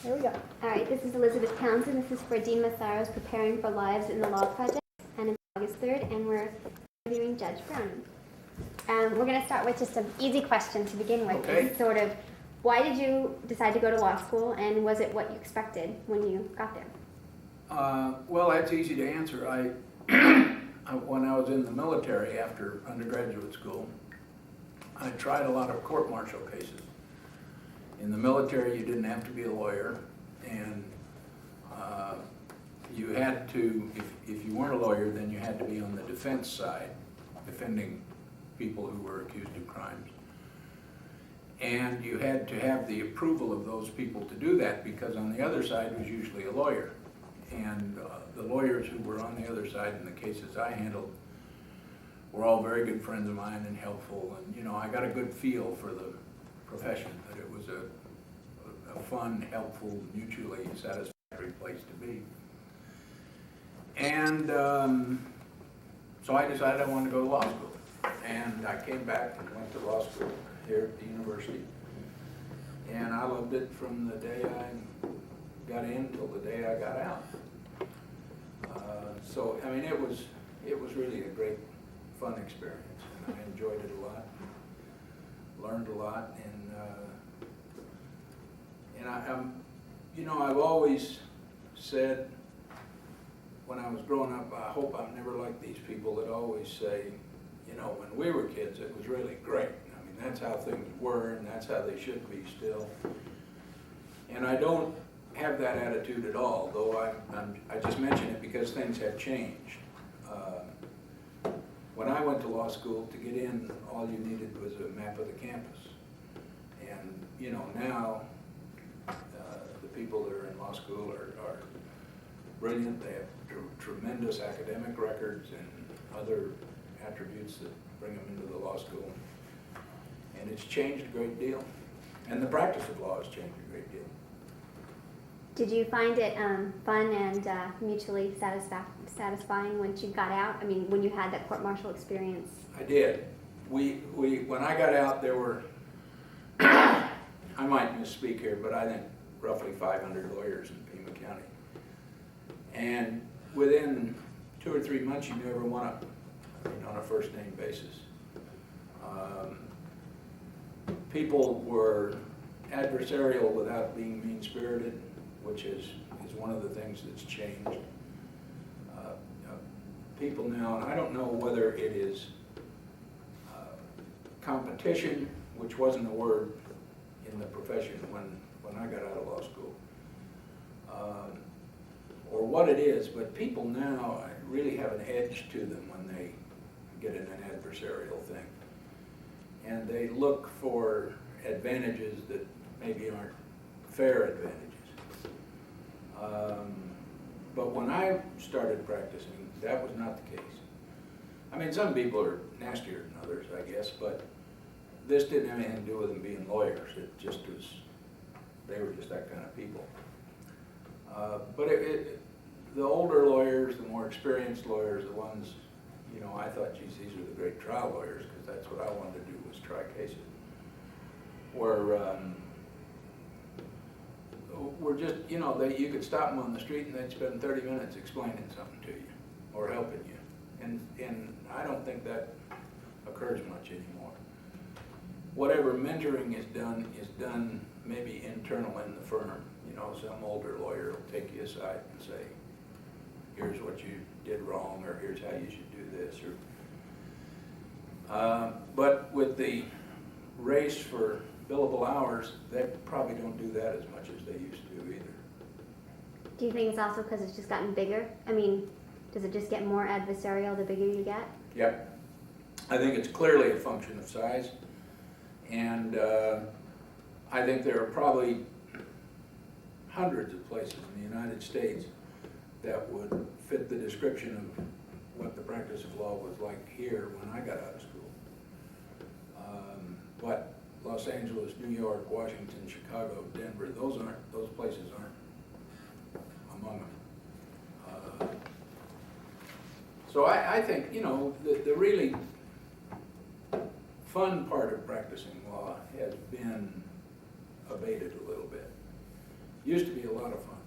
There we go. All right, this is Elizabeth Townsend. This is for Dean Massaro's Preparing for Lives in the Law Project, and it's August 3rd, and we're interviewing Judge Brown. We're going to start with just an easy question to begin with. Okay. It's sort of, why did you decide to go to law school, and was it what you expected when you got there? Well, that's easy to answer. When I was in the military after undergraduate school, I tried a lot of court-martial cases. In the military, you didn't have to be a lawyer, and you had to, if you weren't a lawyer, then you had to be on the defense side, defending people who were accused of crimes. And you had to have the approval of those people to do that, because on the other side was usually a lawyer. And the lawyers who were on the other side in the cases I handled were all very good friends of mine and helpful. And, you know, I got a good feel for the profession, that it was a fun, helpful, mutually satisfactory place to be. And so I decided I wanted to go to law school. And I came back and went to law school here at the university. And I loved it from the day I got in till the day I got out. So, I mean, it was really a great, fun experience. And I enjoyed it a lot, learned a lot, and you know, I've always said when I was growing up, I hope I'm never like these people that always say, you know, when we were kids, it was really great. I mean, that's how things were, and that's how they should be still. And I don't have that attitude at all, though I just mention it because things have changed. When I went to law school, to get in, all you needed was a map of the campus. And, you know, now the people that are in law school are brilliant. They have tremendous academic records and other attributes that bring them into the law school. And it's changed a great deal. And the practice of law has changed a great deal. Did you find it fun and mutually satisfying once you got out? I mean, when you had that court-martial experience? I did. When I got out, there were, I might misspeak here, but I think roughly 500 lawyers in Pima County. And within 2 or 3 months, you knew everyone up, I mean, on a first-name basis. People were adversarial without being mean-spirited, which is one of the things that's changed. People now, and I don't know whether it is competition, which wasn't a word in the profession when I got out of law school, or what it is, but people now really have an edge to them when they get in an adversarial thing. And they look for advantages that maybe aren't fair advantages. But when I started practicing, that was not the case. I mean, some people are nastier than others, I guess, but this didn't have anything to do with them being lawyers. It just was, they were just that kind of people. But the older lawyers, the more experienced lawyers, the ones, you know, I thought, geez, these are the great trial lawyers, because that's what I wanted to do, was try cases, were just, you know, you could stop them on the street and they'd spend 30 minutes explaining something to you or helping you. And I don't think that occurs much anymore. Whatever mentoring is done maybe internal in the firm. You know, some older lawyer will take you aside and say, here's what you did wrong, or here's how you should do this. But with the race for billable hours, they probably don't do that as much as they used to either. Do you think it's also because it's just gotten bigger? I mean, does it just get more adversarial the bigger you get? Yep. I think it's clearly a function of size. And I think there are probably hundreds of places in the United States that would fit the description of what the practice of law was like here when I got out of school. But Los Angeles, New York, Washington, Chicago, Denver, those places aren't among them. So I think, you know, the really fun part of practicing law has been abated a little bit. Used to be a lot of fun.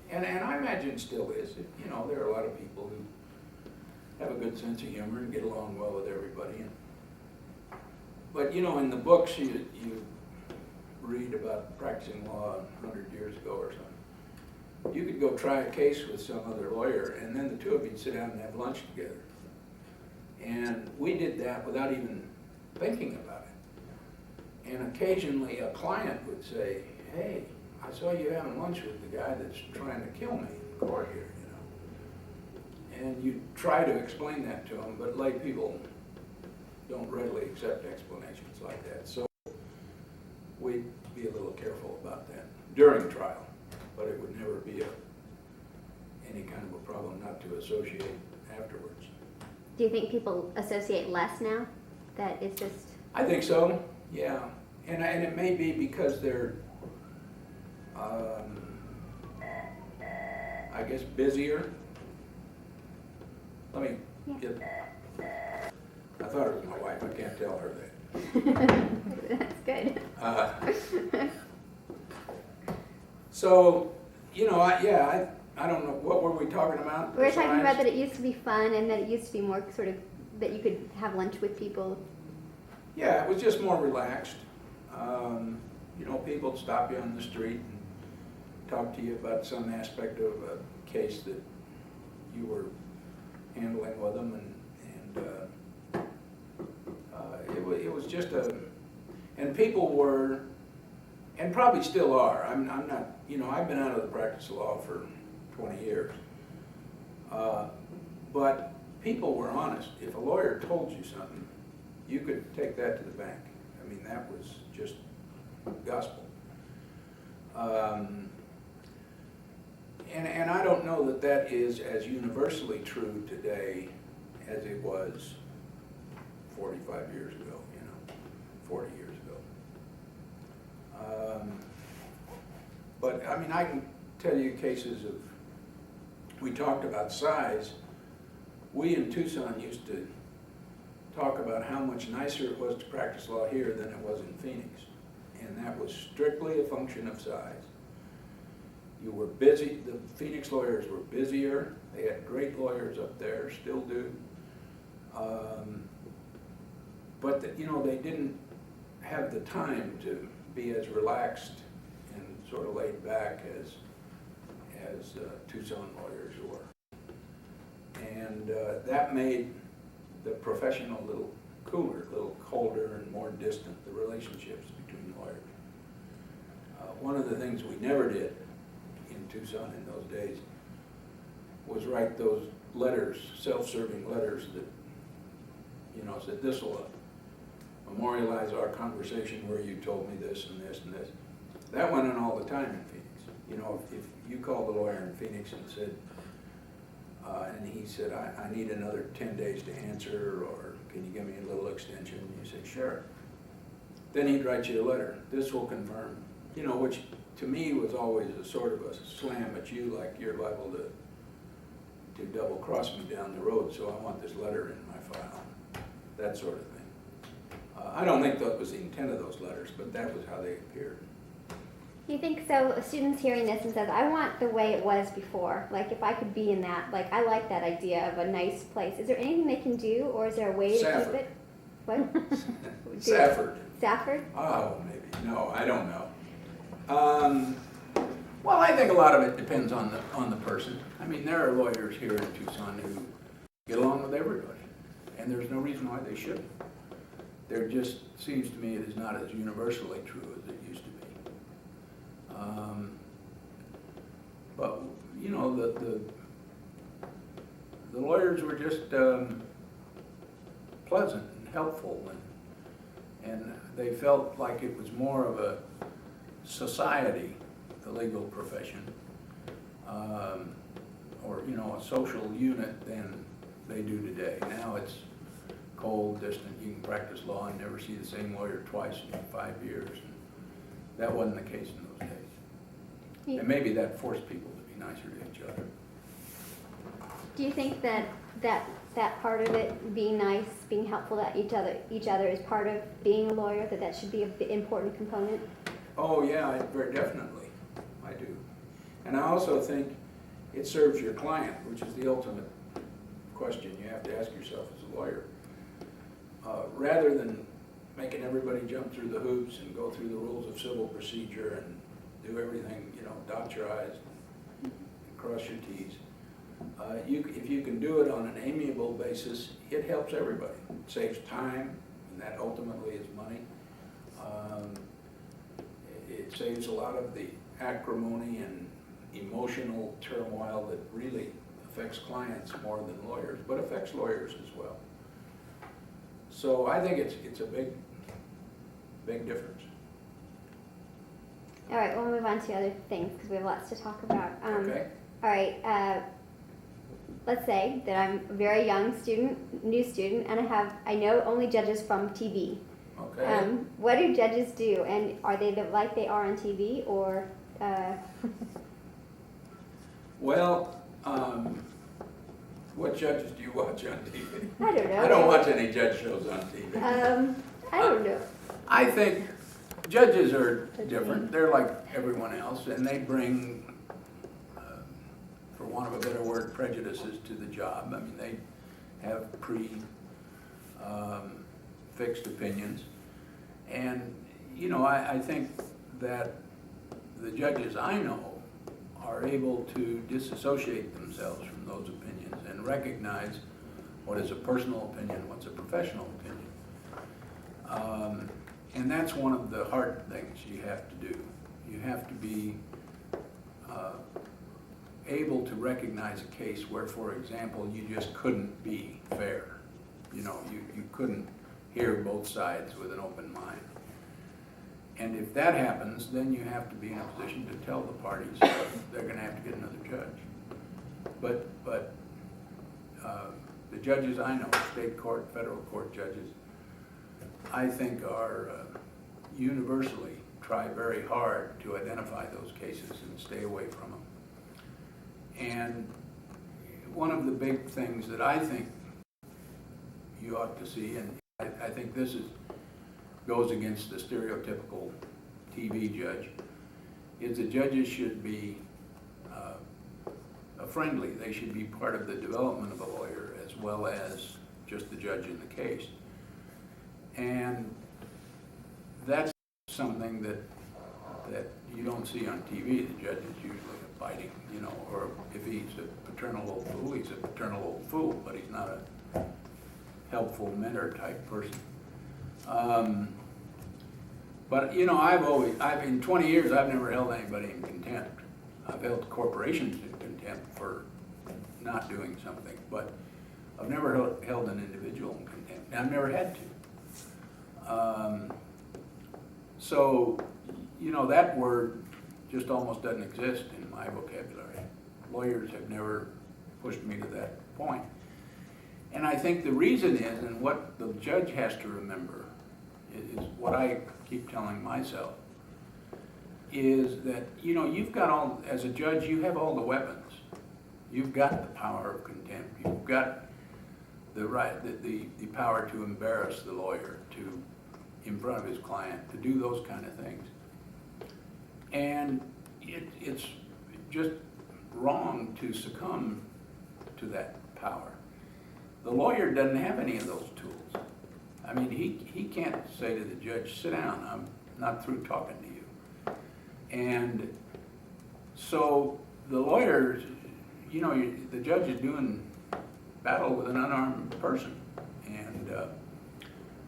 And I imagine it still is. You know, there are a lot of people who have a good sense of humor and get along well with everybody. But, you know, in the books you read about practicing law 100 years ago or something, you could go try a case with some other lawyer, and then the two of you sit down and have lunch together. And we did that without even thinking about it. And occasionally a client would say, hey, I saw you having lunch with the guy that's trying to kill me in court here, you know. And you try to explain that to them, but lay people don't readily accept explanations like that. So we'd be a little careful about that during trial, but it would never be any kind of a problem not to associate afterwards. Do you think people associate less now? That it's just... I think so, yeah. And it may be because they're, I guess, busier. Let me get, I thought it was my wife, I can't tell her that. That's good. So, you know, I don't know, what were we talking about? We were talking about that it used to be fun and that it used to be more sort of, that you could have lunch with people. Yeah, it was just more relaxed. You know, people would stop you on the street and talk to you about some aspect of a case that you were handling with them, and it was just and people were, and probably still are. I'm not, you know, I've been out of the practice of law for 20 years, but people were honest. If a lawyer told you something, you could take that to the bank. I mean, that was just gospel. And I don't know that that is as universally true today as it was 45 years ago, you know, 40 years ago. But I mean, I can tell you cases of, we talked about size. We in Tucson used to talk about how much nicer it was to practice law here than it was in Phoenix. And that was strictly a function of size. You were busy, the Phoenix lawyers were busier. They had great lawyers up there, still do. But you know, they didn't have the time to be as relaxed and sort of laid back as Tucson lawyers were. And that made the profession a little cooler, a little colder and more distant, the relationships between lawyers. One of the things we never did in Tucson in those days was write those letters, self-serving letters that, you know, said, this will memorialize our conversation where you told me this and this and this. That went on all the time in Phoenix. You know, if you called the lawyer in Phoenix and said, and he said, I need another 10 days to answer, or can you give me a little extension? And you say, sure. Then he'd write you a letter. This will confirm, you know, which to me was always a sort of a slam at you, like you're liable to double cross me down the road, so I want this letter in my file, that sort of thing. I don't think that was the intent of those letters, but that was how they appeared. You think so? Students hearing this and says, I want the way it was before. Like if I could be in that, like I like that idea of a nice place. Is there anything they can do, or is there a way to keep it? What? Safford. Safford? Oh, maybe. No, I don't know. Well, I think a lot of it depends on the person. I mean, there are lawyers here in Tucson who get along with everybody, and there's no reason why they shouldn't. There just seems to me it is not as universally true as it used to be. But you know, the lawyers were just pleasant and helpful, and they felt like it was more of a society, the legal profession, or you know, a social unit than they do today. Now it's cold, distant. You can practice law and never see the same lawyer twice in 5 years. That wasn't the case in those days. Yeah. And maybe that forced people to be nicer to each other. Do you think that part of it, being nice, being helpful to each other is part of being a lawyer, that should be an important component? Oh yeah, very definitely. I do. And I also think it serves your client, which is the ultimate question you have to ask yourself as a lawyer. Rather than making everybody jump through the hoops and go through the rules of civil procedure and do everything, dot your I's and cross your T's. If you can do it on an amiable basis, it helps everybody. It saves time, and that ultimately is money. It saves a lot of the acrimony and emotional turmoil that really affects clients more than lawyers, but affects lawyers as well. So I think it's a big difference. All right, we'll move on to other things because we have lots to talk about. Okay. All right, let's say that I'm a very young student, new student, and I know only judges from TV. Okay. What do judges do, and are they like they are on TV, or? Well, what judges do you watch on TV? I don't know. I don't watch any judge shows on TV. I don't know. I think judges are different. They're like everyone else, and they bring, for want of a better word, prejudices to the job. I mean, they have fixed opinions. And, I think that the judges I know are able to disassociate themselves from those opinions and recognize what is a personal opinion, what's a professional opinion. And that's one of the hard things you have to do. You have to be able to recognize a case where, for example, you just couldn't be fair. You couldn't hear both sides with an open mind. And if that happens, then you have to be in a position to tell the parties they're going to have to get another judge. But the judges I know, state court, federal court judges, I think are universally try very hard to identify those cases and stay away from them. And one of the big things that I think you ought to see, and I think this goes against the stereotypical TV judge, is the judges should be friendly. They should be part of the development of a lawyer as well as just the judge in the case. And that's something that you don't see on TV. The judge is usually biting, or if he's a paternal old fool, he's a paternal old fool, but he's not a helpful mentor type person. But in 20 years, I've never held anybody in contempt. I've held corporations in contempt for not doing something, but I've never held an individual in contempt, and I've never had to. So, that word just almost doesn't exist in my vocabulary. Lawyers have never pushed me to that point. And I think the reason is, and what the judge has to remember, is what I keep telling myself, is that, you've got as a judge, you have all the weapons. You've got the power of contempt. You've got the right, the power to embarrass the lawyer, in front of his client, to do those kind of things. And it's just wrong to succumb to that power. The lawyer doesn't have any of those tools. I mean, he can't say to the judge, sit down, I'm not through talking to you. And so the lawyers, the judge is doing battle with an unarmed person. And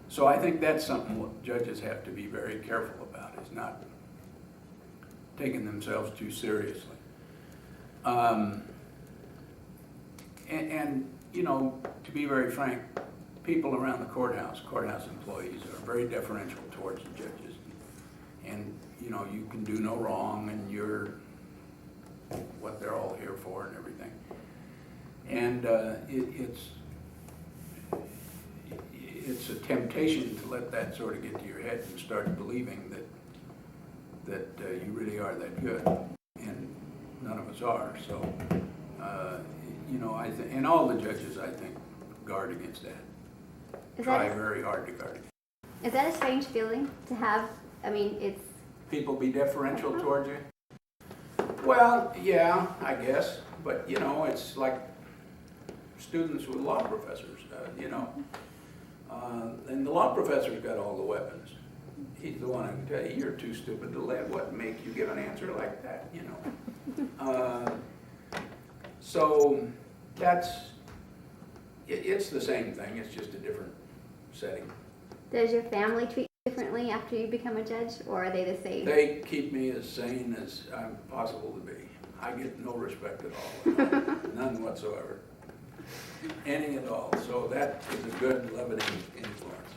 so I think that's something judges have to be very careful about, is not taking themselves too seriously. And to be very frank, people around the courthouse employees are very deferential towards the judges. And, you can do no wrong, and you're what they're all here for and everything. And it's a temptation to let that sort of get to your head and start believing that you really are that good, and none of us are. So, and all the judges, I think, guard against that. Try very hard to guard against. Is that a strange feeling to have? I mean, it's... People be deferential towards you? Well, yeah, I guess, but you know, it's like students with law professors, you know. And the law professor's got all the weapons. He's the one who can tell you, you're too stupid to live. What make you give an answer like that, you know? So it's the same thing, it's just a different setting. Does your family treat you differently after you become a judge, or are they the same? They keep me as sane as I'm possible to be. I get no respect at all, none whatsoever, any at all. So that is a good leavening influence.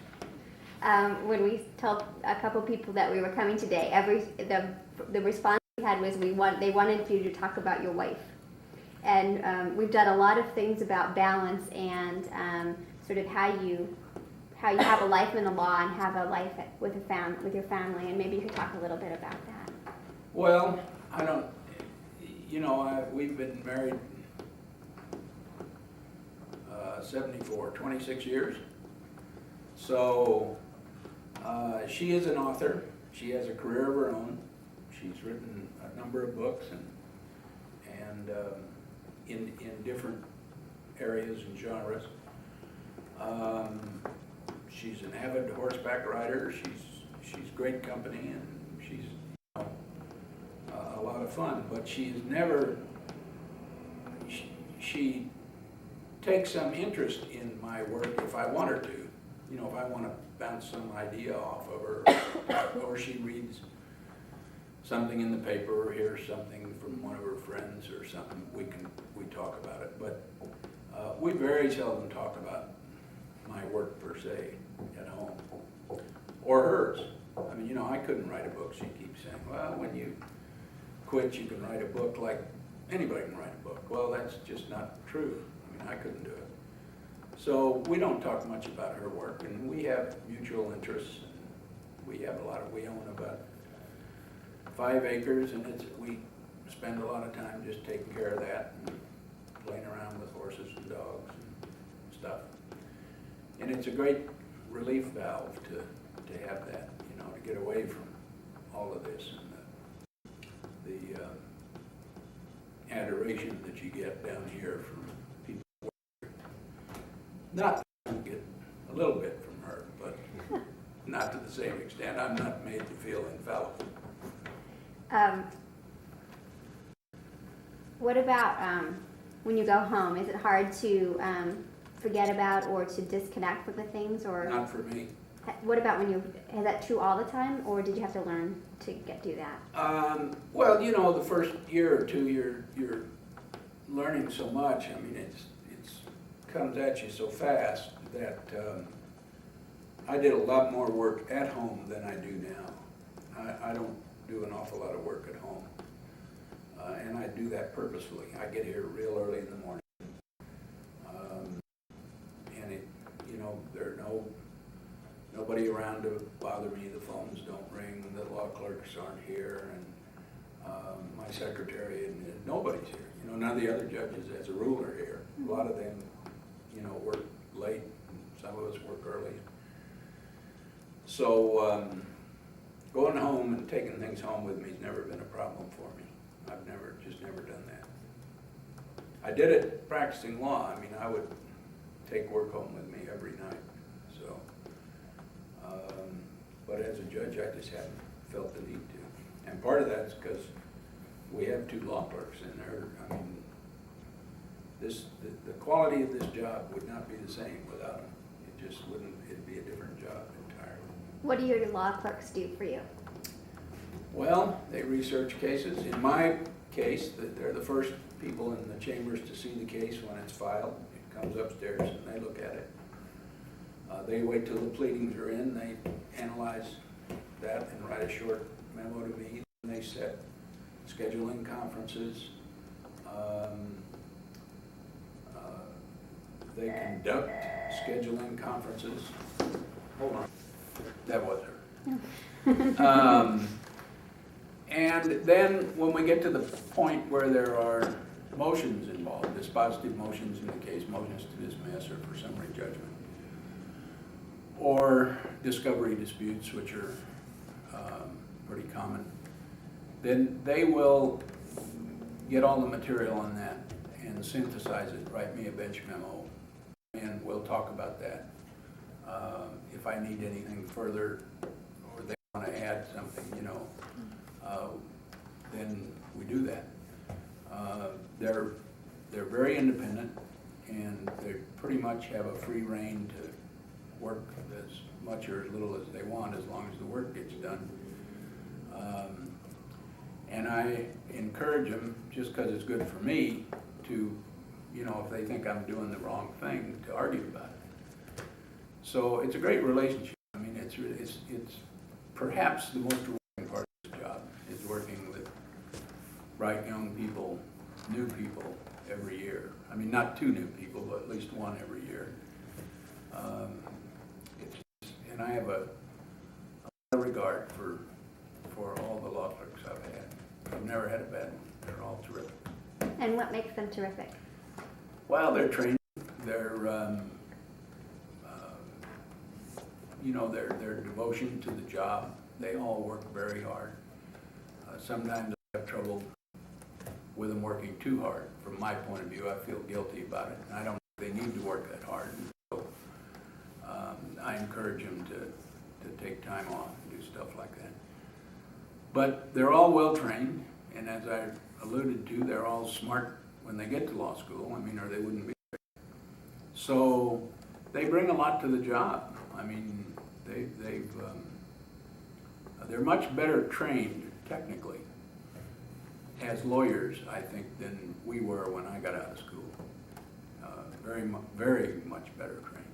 When we told a couple people that we were coming today, the response we had was they wanted you to talk about your wife, and we've done a lot of things about balance and sort of how you have a life in the law and have a life with your family, and maybe you could talk a little bit about that. Well, I don't, you know, we've been married 26 years. So she is an author. She has a career of her own. She's written a number of books and in different areas and genres. She's an avid horseback rider. She's great company, and she's, you know, a lot of fun. But she's never. She takes some interest in my work if I want her to. You know, if I want to bounce some idea off of her, or she reads something in the paper or hears something from one of her friends or something, we talk about it. But we very seldom talk about my work per se at home, or hers. I mean, you know, I couldn't write a book. She keeps saying, well, when you quit, you can write a book like anybody can write a book. Well, that's just not true. I mean, I couldn't do it. So we don't talk much about her work, and we have mutual interests. We own about 5 acres, and we spend a lot of time just taking care of that and playing around with horses and dogs and stuff. And it's a great relief valve to have that, you know, to get away from all of this and the adoration that you get down here from people. Not that you get a little bit from her, but not to the same extent. I'm not made to feel infallible. What about when you go home? Is it hard to forget about or to disconnect with the things, or Not for me. what about when is that true all the time, or did you have to learn to do that? Well, you know, the first year or two, you're learning so much. I mean, it's comes at you so fast that I did a lot more work at home than I do now. I don't do an awful lot of work at home, and I do that purposefully. I get here real early in the morning, and you know, there's nobody around to bother me. The phones don't ring. The law clerks aren't here, and my secretary, and nobody's here. You know, none of the other judges, as a rule, are here. A lot of them, you know, work late. Some of us work early. So going home and taking things home with me has never been a problem for me. I've just never done that. I did it practicing law. I mean, I would take work home with me every night. So, but as a judge, I just haven't felt the need to. And part of that's because we have 2 law clerks in there. I mean, the quality of this job would not be the same without them. It just wouldn't. It'd be a different job entirely. What do your law clerks do for you? Well, they research cases. In my case, they're the first people in the chambers to see the case when it's filed. It comes upstairs and they look at it. They wait till the pleadings are in. They analyze that and write a short memo to me. And they set scheduling conferences. They conduct scheduling conferences. Hold on. That was her. And then when we get to the point where there are motions involved, dispositive motions in the case, motions to dismiss or for summary judgment, or discovery disputes, which are pretty common, then they will get all the material on that and synthesize it, write me a bench memo, and we'll talk about that. If I need anything further, or they want to add something, then we do that. They're very independent, and they pretty much have a free rein to work as much or as little as they want, as long as the work gets done. And I encourage them, just because it's good for me, to, if they think I'm doing the wrong thing, to argue about it. So it's a great relationship. I mean, it's perhaps the most rewarding part of this job, is working with bright young people, new people every year. I mean, not two new people, but at least one every year. And I have a lot of regard for all the law clerks I've had. I've never had a bad one. They're all terrific. And what makes them terrific? Well, they're trained. They're, their devotion to the job. They all work very hard. Sometimes I have trouble with them working too hard. From my point of view, I feel guilty about it. And I don't think they need to work that hard. So I encourage them to take time off and do stuff like that. But they're all well trained, and as I alluded to, they're all smart when they get to law school. I mean, or they wouldn't be there. So they bring a lot to the job. I mean, they're much better trained technically as lawyers, I think, than we were when I got out of school. Very much better trained.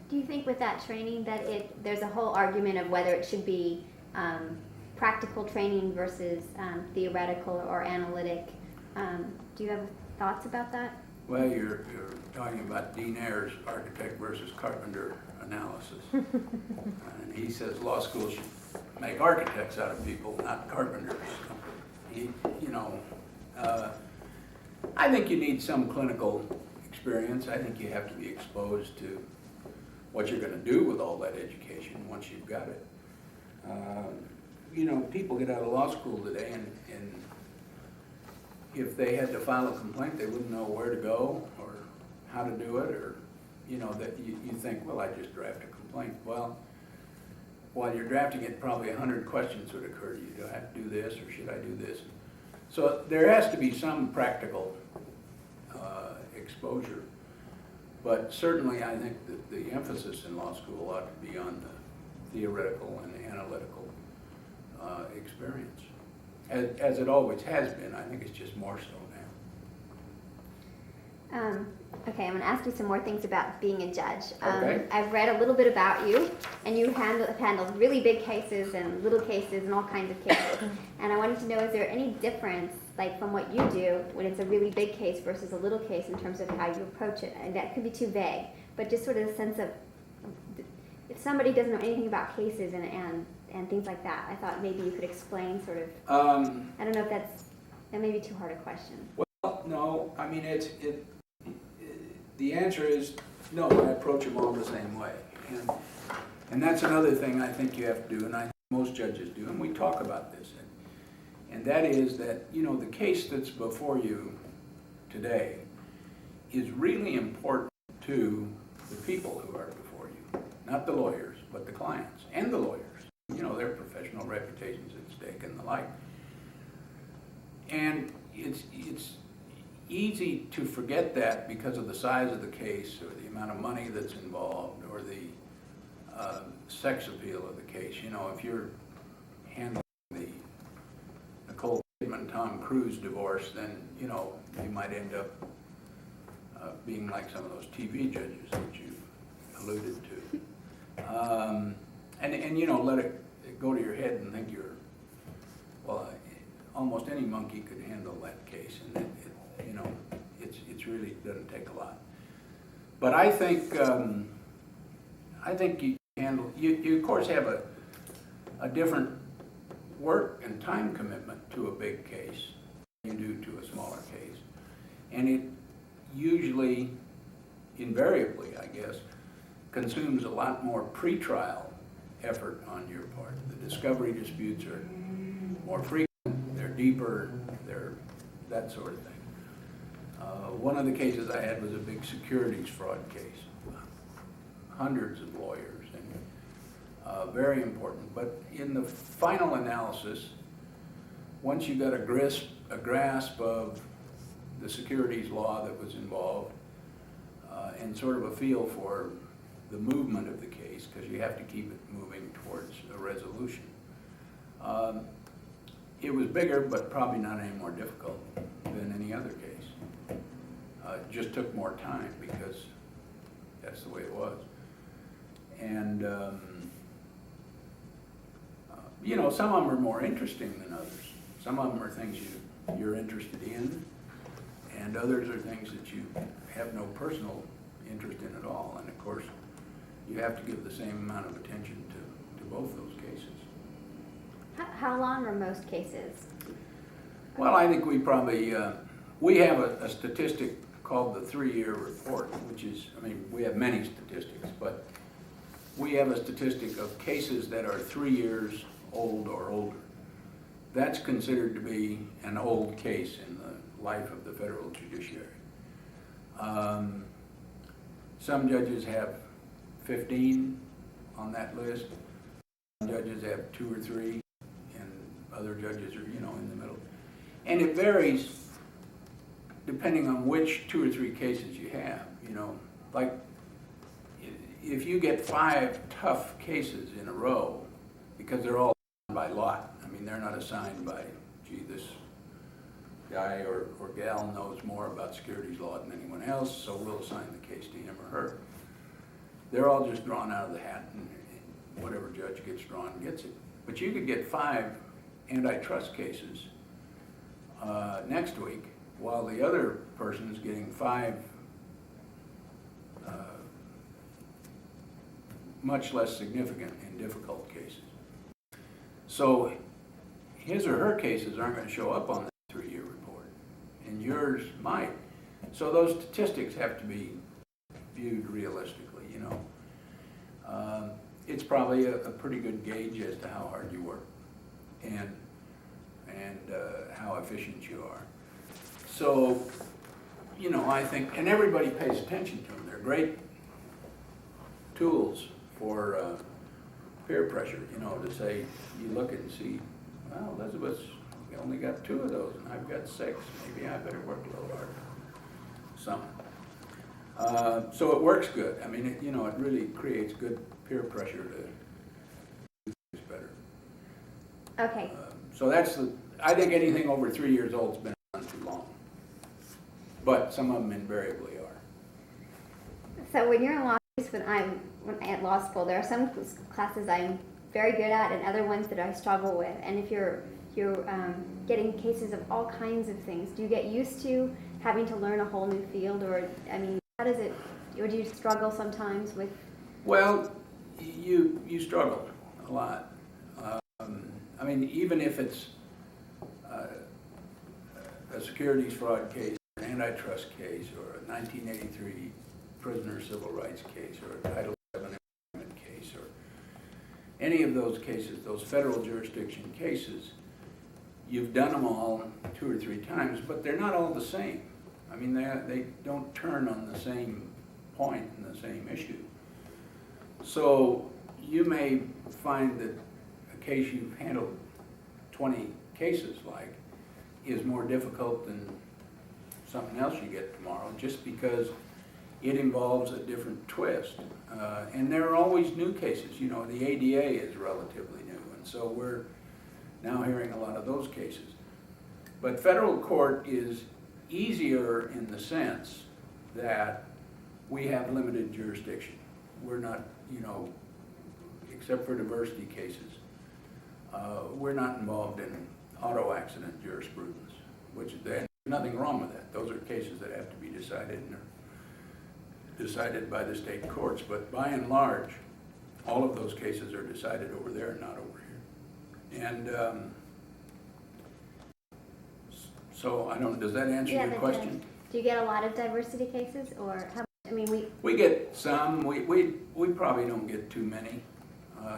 Do you think with that training that there's a whole argument of whether it should be practical training versus theoretical or analytic? Do you have thoughts about that? Well, you're talking about Dean Ayer's architect versus carpenter analysis. And he says law school should make architects out of people, not carpenters. I think you need some clinical experience. I think you have to be exposed to what you're going to do with all that education once you've got it. People get out of law school today, and if they had to file a complaint, they wouldn't know where to go or how to do it, or that you think, well, I just draft a complaint. Well, while you're drafting it, probably 100 questions would occur to you. Do I have to do this, or should I do this? So there has to be some practical exposure, but certainly I think that the emphasis in law school ought to be on the theoretical and analytical experience, as it always has been. I think it's just more so now. Okay, I'm going to ask you some more things about being a judge. Okay. I've read a little bit about you, and you have handled really big cases and little cases and all kinds of cases. And I wanted to know, is there any difference, like from what you do when it's a really big case versus a little case, in terms of how you approach it? And that could be too vague, but just sort of a sense of, if somebody doesn't know anything about cases and things like that, I thought maybe you could explain sort of, I don't know if that may be too hard a question. Well, no, I mean, the answer is no. I approach them all the same way, and that's another thing I think you have to do, and I think most judges do, and we talk about this, and that is that the case that's before you today is really important to the people who are before you, not the lawyers, but the clients and the lawyers. Their professional reputations at stake and the like. And it's easy to forget that because of the size of the case, or the amount of money that's involved, or the sex appeal of the case. If you're handling the Nicole Kidman, Tom Cruise divorce, then you might end up being like some of those TV judges that you alluded to, and let it go to your head and think almost any monkey could handle that case, and it really doesn't take a lot. But I think you of course have a different work and time commitment to a big case than you do to a smaller case, and it usually, invariably, I guess, consumes a lot more pretrial effort on your part. The discovery disputes are more frequent, they're deeper, they're that sort of thing. One of the cases I had was a big securities fraud case. Hundreds of lawyers, and very important. But in the final analysis, once you got a grasp of the securities law that was involved, and sort of a feel for the movement of the case, because you have to keep it moving towards a resolution. It was bigger, but probably not any more difficult than any other case. It just took more time because that's the way it was. And, you know, some of them are more interesting than others. Some of them are things you're interested in, and others are things that you have no personal interest in at all. And of course, you have to give the same amount of attention to both those cases. How long are most cases? Well, I think we probably, we have a statistic called the 3-year report, which is, I mean, we have many statistics, but we have a statistic of cases that are 3 years old or older. That's considered to be an old case in the life of the federal judiciary. Some judges have 15 on that list. Some judges have 2 or 3, and other judges are, you know, in the middle. And it varies depending on which 2 or 3 cases you have, you know. Like, if you get 5 tough cases in a row, because they're all by lot. I mean, they're not assigned by, gee, this guy or gal knows more about securities law than anyone else, so we'll assign the case to him or her. They're all just drawn out of the hat, and whatever judge gets drawn gets it. But you could get 5 antitrust cases next week, while the other person is getting 5 much less significant and difficult cases. So his or her cases aren't going to show up on that 3-year report, and yours might. So those statistics have to be viewed realistically, you know. It's probably a pretty good gauge as to how hard you work and how efficient you are. So, you know, I think, and everybody pays attention to them. They're great tools for peer pressure, you know, to say, you look and see, well, Elizabeth's only got 2 of those, and I've got 6. Maybe I better work a little harder. So it works good. I mean, you know, it really creates good peer pressure to do things better. Okay. So that's I think anything over 3 years old has been around too long. But some of them invariably are. So when you're in law school, when I'm at law school, there are some classes I'm very good at and other ones that I struggle with. And if you're getting cases of all kinds of things, do you get used to having to learn a whole new field? Or, I mean, how does it, or do you struggle sometimes with? Well, you struggle a lot. I mean, even if it's a securities fraud case, an antitrust case, or a 1983 prisoner civil rights case, or a Title VII employment case, or any of those cases, those federal jurisdiction cases, you've done them all 2 or 3 times, but they're not all the same. I mean, they don't turn on the same point and the same issue. So you may find that a case you've handled 20 cases like is more difficult than something else you get tomorrow, just because it involves a different twist. And there are always new cases. You know, the ADA is relatively new, and so we're now hearing a lot of those cases. But federal court is easier in the sense that we have limited jurisdiction. We're not, you know, except for diversity cases, we're not involved in auto accident jurisprudence, which there's nothing wrong with that. Those are cases that have to be decided and are decided by the state courts. But by and large, all of those cases are decided over there, not over here. And so I don't. Does that answer your question? Do you get a lot of diversity cases, or how? I mean, we get some. We probably don't get too many.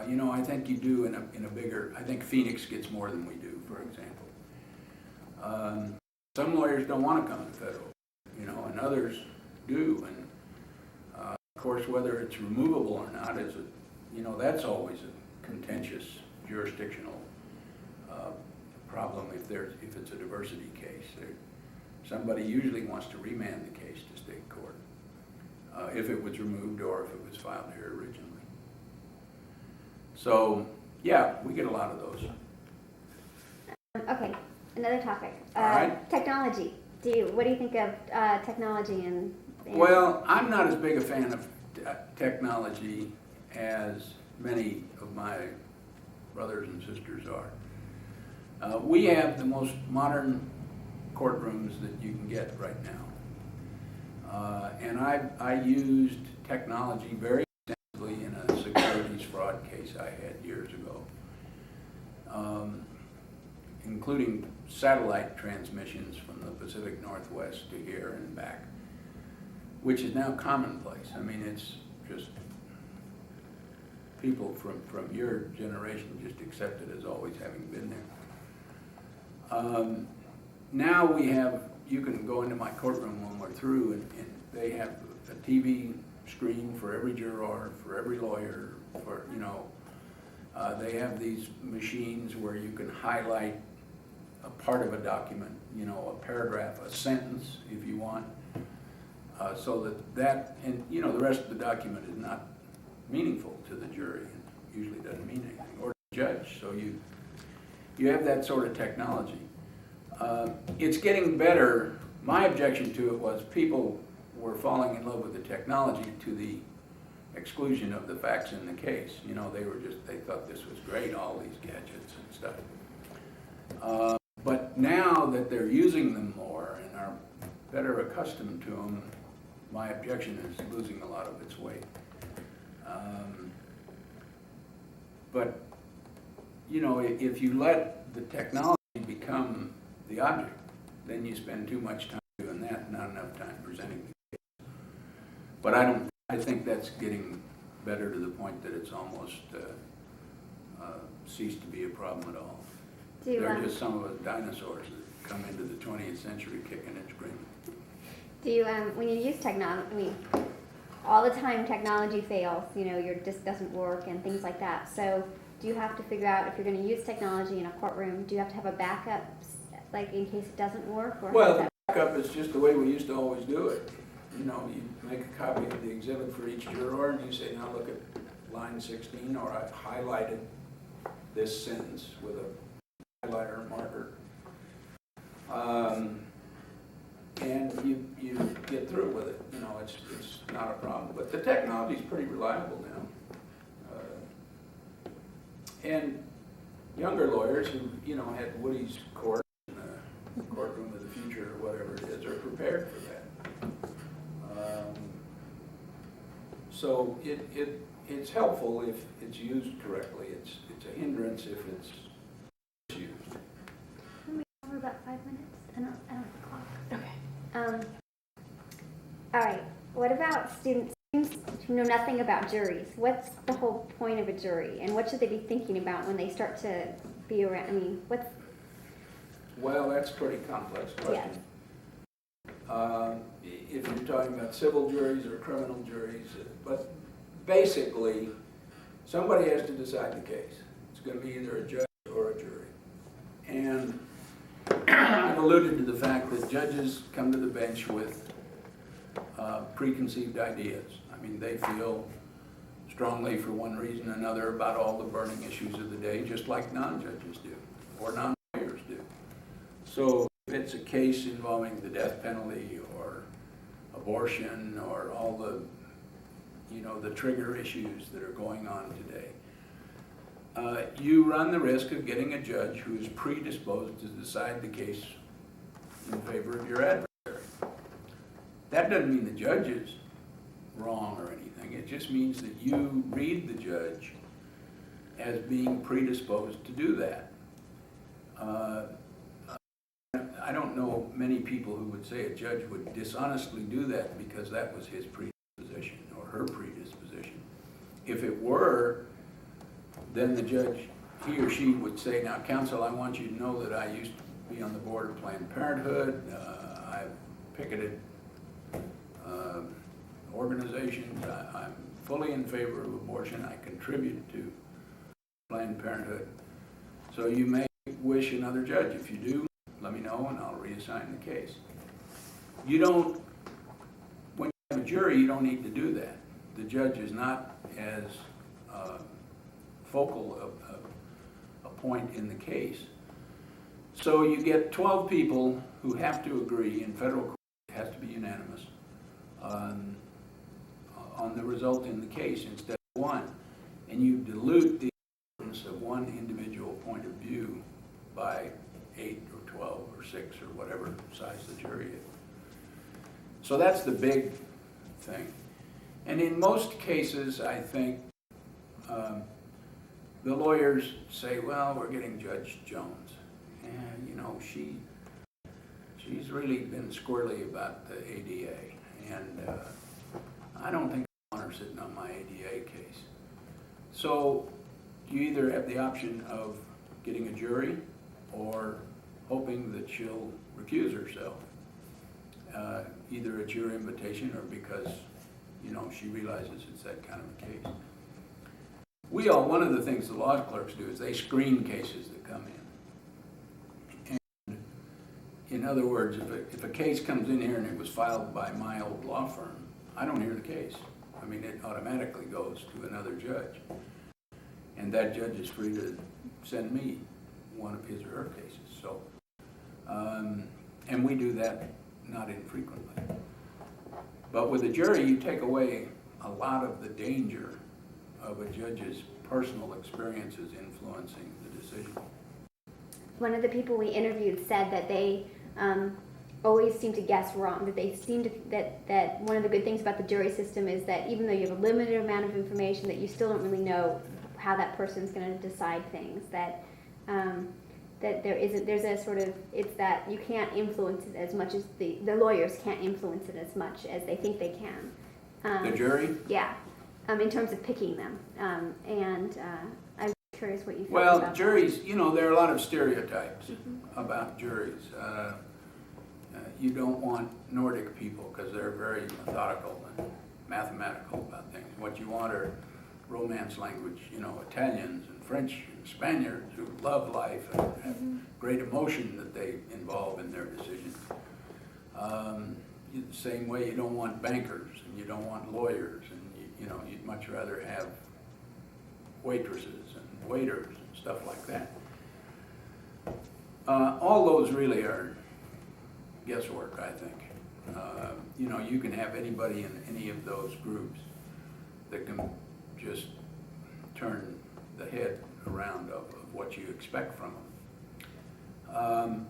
You know, I think you do in a bigger. I think Phoenix gets more than we do, for example. Some lawyers don't want to come to federal, and others do. And of course, whether it's removable or not is that's always a contentious jurisdictional problem if it's a diversity case. Somebody usually wants to remand the case to state court if it was removed or if it was filed here originally. So yeah, we get a lot of those. Okay, another topic. All right. Technology. What do you think of technology and Well, I'm not as big a fan of technology as many of my brothers and sisters are. We have the most modern courtrooms that you can get right now. And I used technology very extensively in a securities fraud case I had years ago, including satellite transmissions from the Pacific Northwest to here and back, which is now commonplace. I mean, it's just people from your generation just accept it as always having been there. Now you can go into my courtroom when we're through, and they have a TV screen for every juror, for every lawyer, they have these machines where you can highlight a part of a document, a paragraph, a sentence if you want, so that and the rest of the document is not meaningful to the jury and usually doesn't mean anything, or the judge. So you have that sort of technology. It's getting better. My objection to it was people were falling in love with the technology to the exclusion of the facts in the case. They thought this was great, all these gadgets and stuff. But now that they're using them more and are better accustomed to them, my objection is losing a lot of its weight. But if you let the technology become the object, then you spend too much time doing that, not enough time presenting the case. But I think that's getting better to the point that it's almost ceased to be a problem at all. They're just some of us dinosaurs that come into the 20th century kicking and screaming. Do you, when you use technology, all the time technology fails, your disk doesn't work and things like that. So do you have to figure out if you're going to use technology in a courtroom, do you have to have a backup, like in case it doesn't work? Or well, the backup is just the way we used to always do it. You make a copy of the exhibit for each juror and you say, now look at line 16, or I've highlighted this sentence with a highlighter marker. And you get through with it. It's not a problem. But the technology is pretty reliable now. And younger lawyers who, had Woody's court, in the courtroom of the future, or whatever it is, are prepared for that. So it's helpful if it's used correctly. It's a hindrance if it's misused. Can we have about 5 minutes? I don't have the clock. Okay. All right. What about students who know nothing about juries? What's the whole point of a jury, and what should they be thinking about when they start to be around? Well, that's a pretty complex question. Yes. If you're talking about civil juries or criminal juries, but basically, somebody has to decide the case. It's going to be either a judge or a jury. And I've alluded to the fact that judges come to the bench with preconceived ideas. I mean, they feel strongly for one reason or another about all the burning issues of the day, just like non-judges do, or non-lawyers do. So if it's a case involving the death penalty or abortion or all the, the trigger issues that are going on today, you run the risk of getting a judge who is predisposed to decide the case in favor of your adversary. That doesn't mean the judge is wrong or anything. It just means that you read the judge as being predisposed to do that. I don't know many people who would say a judge would dishonestly do that because that was his predisposition or her predisposition. If it were, then the judge, he or she would say, now counsel, I want you to know that I used be on the board of Planned Parenthood. I've picketed organizations. I'm fully in favor of abortion. I contribute to Planned Parenthood. So you may wish another judge. If you do, let me know and I'll reassign the case. You don't, when you have a jury, you don't need to do that. The judge is not as focal a point in the case. So you get 12 people who have to agree in federal court, it has to be unanimous, on the result in the case instead of one. And you dilute the importance of one individual point of view by 8 or 12 or 6 or whatever size the jury is. So that's the big thing. And in most cases, I think the lawyers say, well, we're getting Judge Jones. And, you know, she's really been squirrely about the ADA. And I don't think I want her sitting on my ADA case. So you either have the option of getting a jury or hoping that she'll recuse herself, either at your invitation or because, you know, she realizes it's that kind of a case. One of the things the law clerks do is they screen cases that come in. And in other words, if a case comes in here and it was filed by my old law firm, I don't hear the case. I mean, it automatically goes to another judge. And that judge is free to send me one of his or her cases. So, and we do that not infrequently. But with a jury, you take away a lot of the danger of a judge's personal experiences influencing the decision. One of the people we interviewed said that they always seem to guess wrong, that they seem to, that one of the good things about the jury system is that even though you have a limited amount of information, that you still don't really know how that person's going to decide things, that there's a sort of, it's that you can't influence it as much as the lawyers can't influence it as much as they think they can. The jury? Yeah, in terms of picking them. And I'm curious what you think Well, about juries, that. you know, there are a lot of stereotypes about juries. You don't want Nordic people because they're very methodical and mathematical about things. What you want are Romance language, you know, Italians and French and Spaniards who love life and have great emotion that they involve in their decisions. The same way you don't want bankers and you don't want lawyers, and you know, you'd much rather have waitresses and waiters and stuff like that. All those really are guesswork, I think. You know, you can have anybody in any of those groups that can just turn the head around of what you expect from them.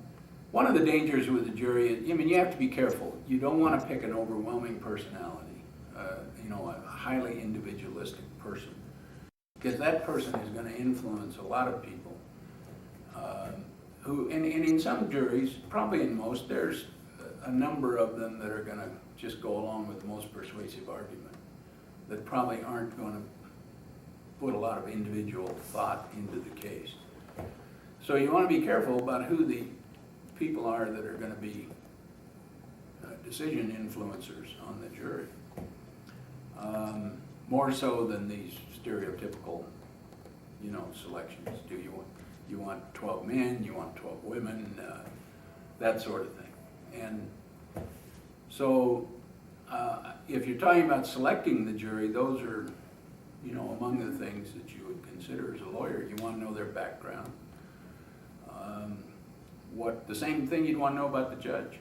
One of the dangers with the jury is, I mean, you have to be careful. You don't want to pick an overwhelming personality, you know, a highly individualistic person, because that person is going to influence a lot of people who, and in some juries, probably in most, there's a number of them that are going to just go along with the most persuasive argument, that probably aren't going to put a lot of individual thought into the case. So you want to be careful about who the people are that are going to be decision influencers on the jury. More so than these stereotypical, you know, selections. Do you want 12 men, you want 12 women, that sort of thing. And so if you're talking about selecting the jury, those are, you know, among the things that you would consider as a lawyer. You want to know their background. The same thing you'd want to know about the judge.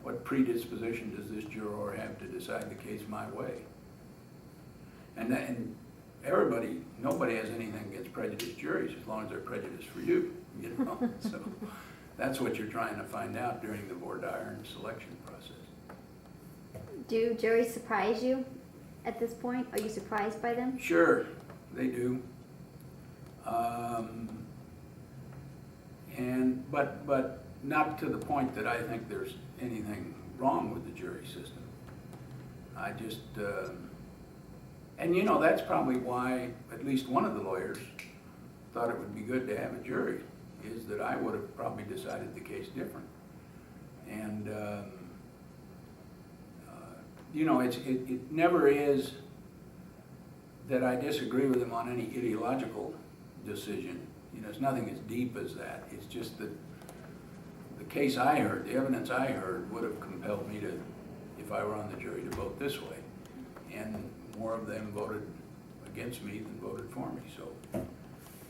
What predisposition does this juror have to decide the case my way? And nobody has anything against prejudiced juries as long as they're prejudiced for you, you know. So that's what you're trying to find out during the voir dire and selection process. Do juries surprise you at this point? Are you surprised by them? Sure, they do. But not to the point that I think there's anything wrong with the jury system. I just, and you know, that's probably why at least one of the lawyers thought it would be good to have a jury. is that I would have probably decided the case different. And, you know, it never is that I disagree with him on any ideological decision. You know, it's nothing as deep as that. It's just that the case I heard, the evidence I heard, would have compelled me to, if I were on the jury, to vote this way. And more of them voted against me than voted for me, so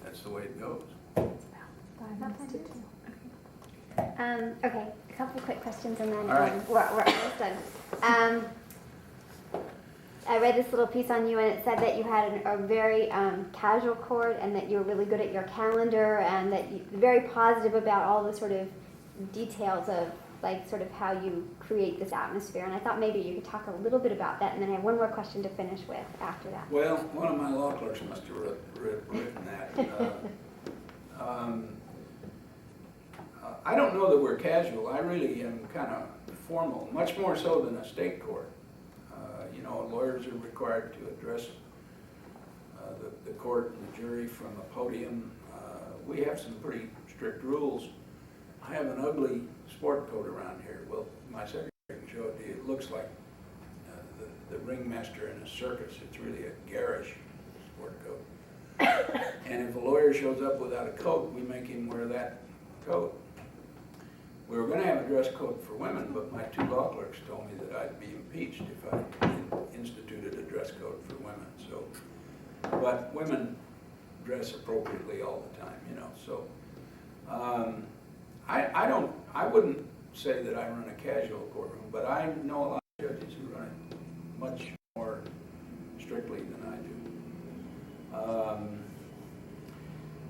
that's the way it goes. Okay, a couple quick questions and then All right. we're almost done. I read this little piece on you and it said that you had a very casual court and that you were really good at your calendar and that you're very positive about all the sort of details of like sort of how you create this atmosphere. And I thought maybe you could talk a little bit about that and then I have one more question to finish with after that. Well, one of my law clerks must have written that. I don't know that we're casual. I really am kind of formal, much more so than a state court. You know, lawyers are required to address the court and the jury from a podium. We have some pretty strict rules. I have an ugly sport coat around here. Well, my secretary can show it to you. It looks like the ringmaster in a circus. It's really a garish sport coat. And if a lawyer shows up without a coat, we make him wear that coat. We were going to have a dress code for women, but my two law clerks told me that I'd be impeached if I instituted a dress code for women. So, but women dress appropriately all the time, you know. So, I wouldn't say that I run a casual courtroom, but I know a lot of judges who run it much more strictly than I do.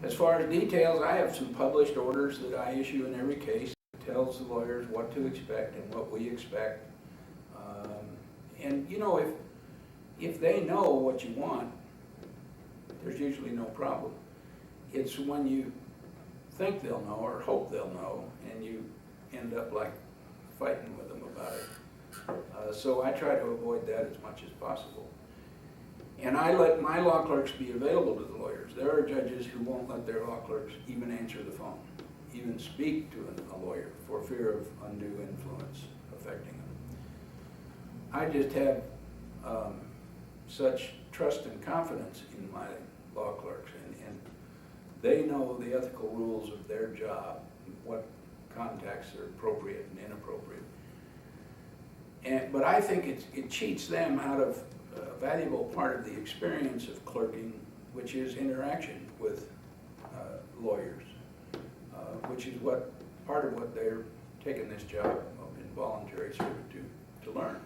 As far as details, I have some published orders that I issue in every case. Tells the lawyers what to expect and what we expect. And you know, if they know what you want, there's usually no problem. It's when you think they'll know or hope they'll know and you end up like fighting with them about it. So I try to avoid that as much as possible. And I let my law clerks be available to the lawyers. There are judges who won't let their law clerks even answer the phone, even speak to a lawyer for fear of undue influence affecting them. I just have such trust and confidence in my law clerks, and they know the ethical rules of their job, what contacts are appropriate and inappropriate. But I think it cheats them out of a valuable part of the experience of clerking, which is interaction with lawyers. Which is part of what they're taking this job of involuntary servitude to learn.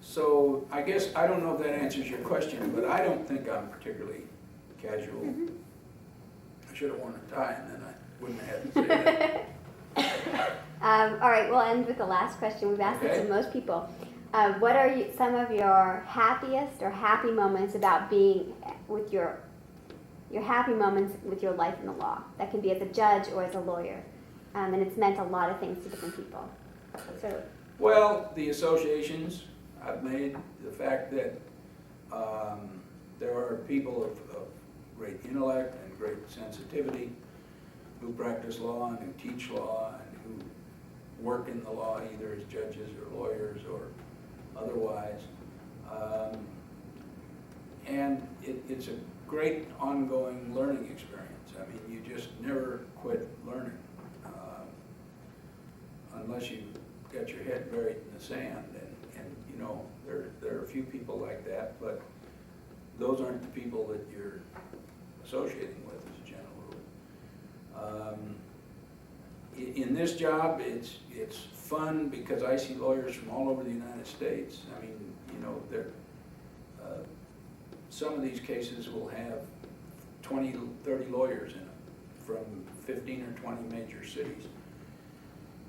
So I guess I don't know if that answers your question, but I don't think I'm particularly casual. Mm-hmm. I should have worn a tie and then I wouldn't have had to say that. All right, we'll end with the last question. We've asked it to most people. What are some of your happiest or happy moments about being with your happy moments with your life in the law? That can be as a judge or as a lawyer. And it's meant a lot of things to different people. So, well, the associations I've made, the fact that there are people of great intellect and great sensitivity who practice law and who teach law and who work in the law either as judges or lawyers or otherwise. And it's a great ongoing learning experience. I mean, you just never quit learning unless you got your head buried in the sand. And you know, there are a few people like that, but those aren't the people that you're associating with as a general rule. In this job, it's fun because I see lawyers from all over the United States. I mean, you know, some of these cases will have 20, 30 lawyers in them from 15 or 20 major cities.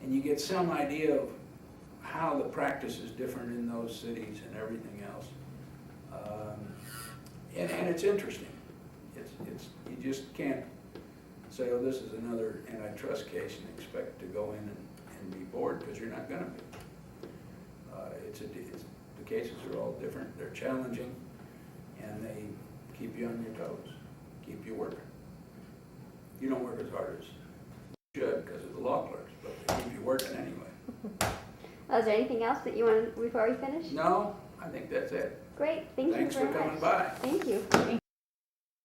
And you get some idea of how the practice is different in those cities and everything else. And it's interesting. You just can't say, oh, this is another antitrust case and expect to go in and be bored, because you're not going to be. The cases are all different. They're challenging, and they keep you on your toes. keep you working. You don't work as hard as you should because of the law clerks, but they keep you working anyway. Is there anything else that you want before we finish? No, I think that's it. Great, thank Thanks you for very coming much. by. Thank you.